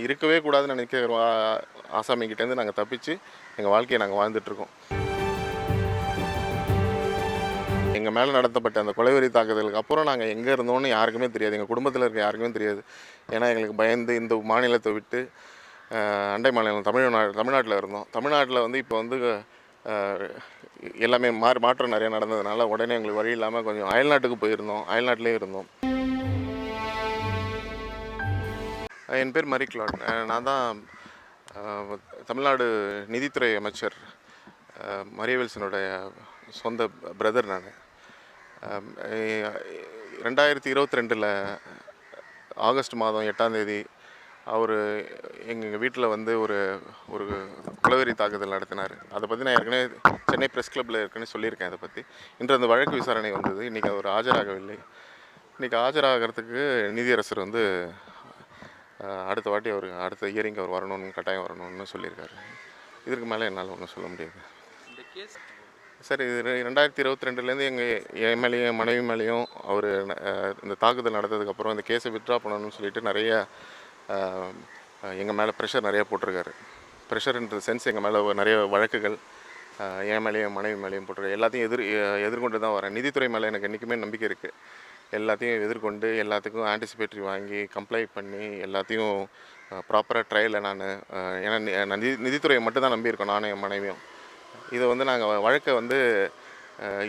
இருக்கவே கூடாதுன்னு நினைக்கிற ஆசாமிகிட்டேருந்து நாங்கள் தப்பிச்சு எங்கள் வாழ்க்கையை நாங்கள் வாழ்ந்துட்டுருக்கோம். எங்கள் மேலே நடத்தப்பட்ட அந்த கொலைவெறி தாக்குதலுக்கு அப்புறம் நாங்கள் எங்கே இருந்தோன்னு யாருக்குமே தெரியாது. எங்கள் குடும்பத்தில் இருக்க யாருக்குமே தெரியாது. ஏன்னா எங்களுக்கு பயந்து இந்த மாநிலத்தை விட்டு அண்டை மாநிலம் தமிழ்நாட்டில் இருந்தோம். தமிழ்நாட்டில் வந்து இப்போ வந்து எல்லாமே மாற்றம் நிறையா நடந்ததுனால உடனே எங்களுக்கு வழி இல்லாமல் கொஞ்சம் அயல்நாட்டுக்கு போயிருந்தோம். அயல்நாட்டிலே இருந்தோம். என் பேர் மரிக்லாட். நான் தான் தமிழ்நாடு நிதித்துறை அமைச்சர் மரியவேல்சனுடைய சொந்த பிரதர். நான் 2022 ஆகஸ்ட் மாதம் 8ஆம் தேதி அவர் எங்கள் வீட்டில் வந்து ஒரு கொலைவெறி தாக்குதல் நடத்தினார். அதை பற்றி நான் ஏற்கனவே சென்னை ப்ரெஸ் கிளப்பில் ஏற்கனவே சொல்லியிருக்கேன். அதை பற்றி இன்று அந்த வழக்கு விசாரணை வந்தது. இன்றைக்கி அவர் ஆஜராகவில்லை. இன்றைக்கி ஆஜராகிறதுக்கு நீதியரசர் வந்து அடுத்த வாட்டி அடுத்த இயரிங் அவர் வரணும்னு கட்டாயம் வரணும்னு சொல்லியிருக்காரு. இதற்கு மேலே என்னால் ஒன்றும் சொல்ல முடியாது. சார், இது 2022 என் மேலேயும் மனைவி மேலேயும் அவர் இந்த தாக்குதல் நடந்ததுக்கப்புறம் இந்த கேஸை வித்ட்ரா பண்ணணும்னு சொல்லிட்டு நிறைய எங்கள் மேலே ப்ரெஷர் நிறையா போட்டிருக்காரு. ப்ரெஷர்ன்ற சென்ஸ் எங்கள் மேலே நிறைய வழக்குகள் என் மேலேயும் மனைவி மேலேயும் போட்டிருக்காரு. எல்லாத்தையும் எதிர்கொண்டு தான் வரேன். நிதித்துறை மேலே எனக்கு என்றைக்குமே நம்பிக்கை இருக்குது. எல்லாத்தையும் எதிர்கொண்டு எல்லாத்துக்கும் ஆன்டிசிபேட்டரி வாங்கி கம்ப்ளைண்ட் பண்ணி எல்லாத்தையும் ப்ராப்பராக ட்ரையலில் ஏன்னா நிதித்துறையை மட்டும் தான் நம்பியிருக்கோம் நானும் என் மனைவியும். இதை வந்து நாங்கள் வழக்கை வந்து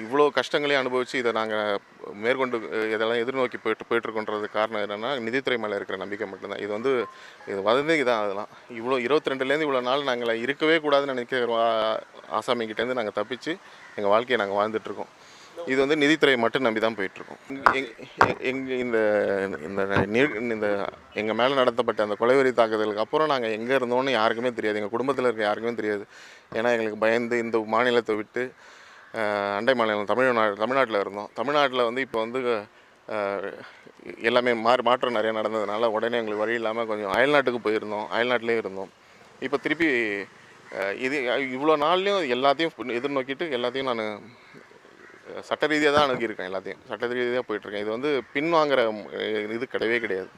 இவ்வளோ கஷ்டங்களையும் அனுபவித்து இதை நாங்கள் மேற்கொண்டு இதெல்லாம் எதிர்நோக்கி போயிட்டுருக்கோன்றது காரணம் என்னென்னா நிதித்துறை மேலே இருக்கிற நம்பிக்கை மட்டும்தான். இது வதந்திக்கு தான். அதெல்லாம் 22 இவ்வளோ நாள் நாங்கள் இருக்கவே கூடாதுன்னு நினைக்கிற ஆசாமிகிட்டேருந்து நாங்கள் தப்பிச்சு எங்கள் வாழ்க்கையை நாங்கள் வாழ்ந்துட்டுருக்கோம். இது வந்து நிதித்துறையை மட்டும் நம்பி தான் போயிட்டுருக்கோம். இந்த எங்கள் மேலே நடத்தப்பட்ட அந்த கொலைவெறி தாக்குதலுக்கு அப்புறம் நாங்கள் எங்கே இருந்தோன்னு யாருக்குமே தெரியாது. எங்கள் குடும்பத்தில் இருக்க யாருக்குமே தெரியாது. ஏன்னா எங்களுக்கு பயந்து இந்த மாநிலத்தை விட்டு அண்டை மாநிலம் தமிழ்நாட்டில் இருந்தோம். தமிழ்நாட்டில் வந்து இப்போ வந்து எல்லாமே மாற்றம் நிறையா நடந்ததுனால உடனே எங்களுக்கு வழி இல்லாமல் கொஞ்சம் அயல்நாட்டுக்கு போயிருந்தோம். அயல்நாட்டிலே இருந்தோம். இப்போ திருப்பி இவ்வளோ நாள்லேயும் எல்லாத்தையும் எதிர்நோக்கிட்டு எல்லாத்தையும் நான் சட்ட ரீதியாக தான் அணுகியிருக்கேன். எல்லாத்தையும் சட்ட ரீதியாக போயிட்டுருக்கேன். இது வந்து பின்வாங்குற இது கிடையவே கிடையாது.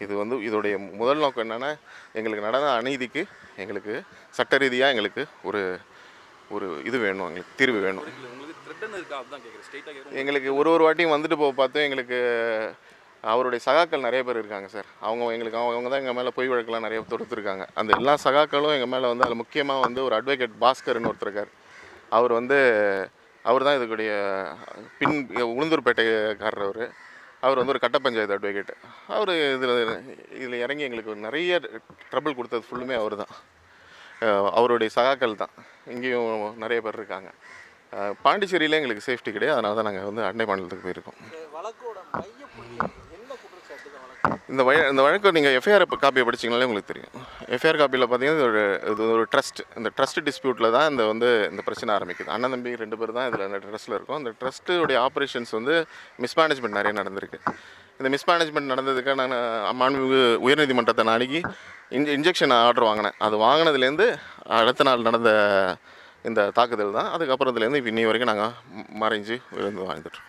இது வந்து இதோடைய முதல் நோக்கம் என்னென்னா, எங்களுக்கு நடந்த அநீதிக்கு எங்களுக்கு சட்ட ரீதியாக எங்களுக்கு ஒரு இது வேணும், எங்களுக்கு தீர்வு வேணும். எங்களுக்கு ஒரு வாட்டியும் வந்துட்டு பார்த்து எங்களுக்கு அவருடைய சகாக்கள் நிறைய பேர் இருக்காங்க சார். அவங்க தான் எங்கள் மேலே பொய் வழக்கெல்லாம் நிறைய தொடுத்துருக்காங்க. அந்த எல்லா சகாக்களும் எங்கள் மேலே வந்து அதில் முக்கியமாக வந்து ஒரு அட்வொகேட் பாஸ்கர்னு ஒருத்தர் இருக்கார். அவர் தான் இதுக்குடைய உளுந்தூர்பேட்டைக்காரர். அவர் வந்து ஒரு கட்ட பஞ்சாயத்து அட்வொகேட். அவர் இதில் இறங்கி எங்களுக்கு நிறைய ட்ரபிள் கொடுத்தது ஃபுல்லுமே அவர் தான். அவருடைய சகாக்கள் தான். இங்கேயும் நிறைய பேர் இருக்காங்க. பாண்டிச்சேரியில் எங்களுக்கு சேஃப்டி கிடையாது. அதனால தான் நாங்கள் வந்து அண்டை மாநிலத்துக்கு போயிருக்கோம். இந்த வழக்கு நீங்கள் எஃப்ஐஆர் காப்பியை படிச்சிங்கனாலே உங்களுக்கு தெரியும். எஃப்ஐஆர் காப்பியில் பார்த்தீங்கன்னா இது ஒரு ட்ரஸ்ட். இந்த ட்ரஸ்ட் டிஸ்பியூட்டில் தான் இந்த பிரச்சனை ஆரம்பிக்குது. அண்ணன் தம்பி 2 பேர் தான் இதில் அந்த ட்ரஸ்ட்டில் இருக்கும். அந்த ட்ரஸ்ட்டுடைய ஆப்ரேஷன்ஸ் வந்து மிஸ்மேனேஜ்மெண்ட் நிறைய நடந்திருக்கு. இந்த மிஸ்மேனேஜ்மெண்ட் நடந்ததுக்கு நான் மாண்புமிகு உயர்நீதிமன்றத்தை அணுகி இன்ஜெக்ஷன் ஆர்டர் வாங்கினேன். அது வாங்கினதுலேருந்து அடுத்த நாள் நடந்த இந்த தாக்குதல் தான். அதுக்கப்புறத்துலேருந்து இப்போ இன்னி வரைக்கும் நாங்கள் மறைஞ்சு விழுந்து வாழ்ந்துட்டுருக்கோம்.